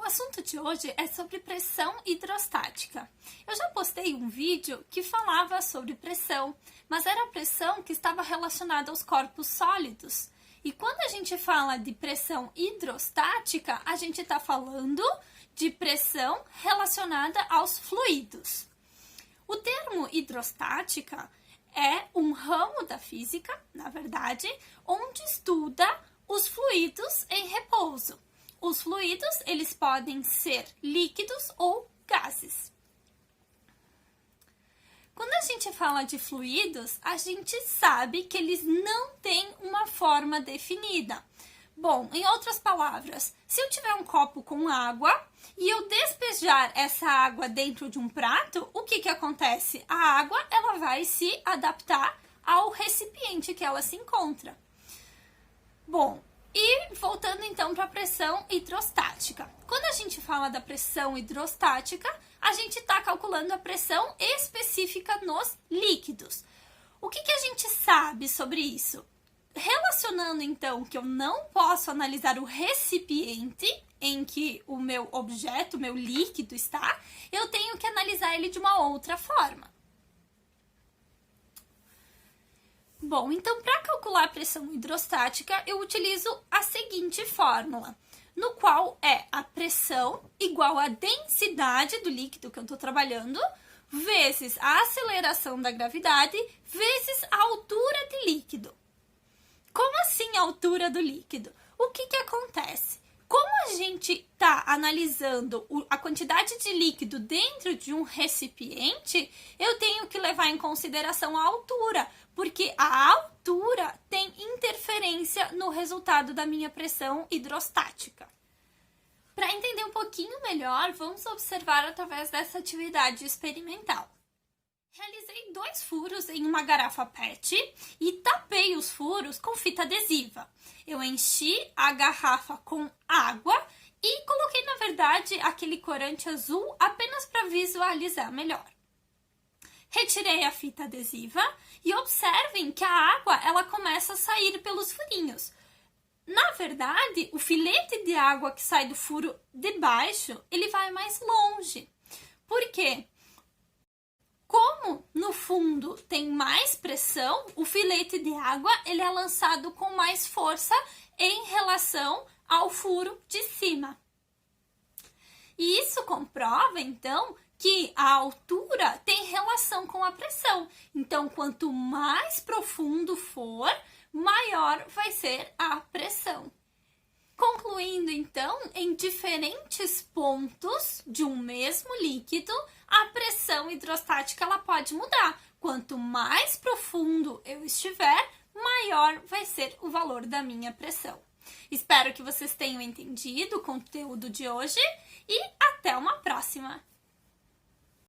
assunto de hoje é sobre pressão hidrostática. Eu já postei um vídeo que falava sobre pressão, mas era a pressão que estava relacionada aos corpos sólidos. E quando a gente fala de pressão hidrostática, a gente está falando de pressão relacionada aos fluidos. O termo hidrostática é um ramo da física, na verdade, onde estuda os fluidos em repouso. Os fluidos, eles podem ser líquidos ou gases. Quando a gente fala de fluidos, a gente sabe que eles não têm uma forma definida. Bom, em outras palavras, se eu tiver um copo com água e eu despejar essa água dentro de um prato, o que acontece? A água ela vai se adaptar ao recipiente que ela se encontra. Bom, e voltando então para a pressão hidrostática. Quando a gente fala da pressão hidrostática, a gente está calculando a pressão específica nos líquidos. O que a gente sabe sobre isso? Relacionando então que eu não posso analisar o recipiente em que o meu objeto, o meu líquido está, eu tenho que analisar ele de uma outra forma. Bom, então para calcular a pressão hidrostática, eu utilizo a seguinte fórmula, no qual é a pressão igual à densidade do líquido que eu estou trabalhando, vezes a aceleração da gravidade, vezes a altura de líquido. Como assim a altura do líquido? O que acontece? Como a gente está analisando a quantidade de líquido dentro de um recipiente, eu tenho que levar em consideração a altura, porque a altura tem interferência no resultado da minha pressão hidrostática. Para entender um pouquinho melhor, vamos observar através dessa atividade experimental. Realizei 2 furos em uma garrafa PET e tapei os furos com fita adesiva. Eu enchi a garrafa com água e coloquei, na verdade, aquele corante azul apenas para visualizar melhor. Retirei a fita adesiva e observem que a água ela começa a sair pelos furinhos. Na verdade, o filete de água que sai do furo de baixo, ele vai mais longe. Por quê? Como no fundo tem mais pressão, o filete de água ele é lançado com mais força em relação ao furo de cima. E isso comprova, então, que a altura tem relação com a pressão. Então, quanto mais profundo for, maior vai ser a pressão. Concluindo, então, em diferentes pontos de um mesmo líquido, a pressão hidrostática ela pode mudar. Quanto mais profundo eu estiver, maior vai ser o valor da minha pressão. Espero que vocês tenham entendido o conteúdo de hoje e até uma próxima!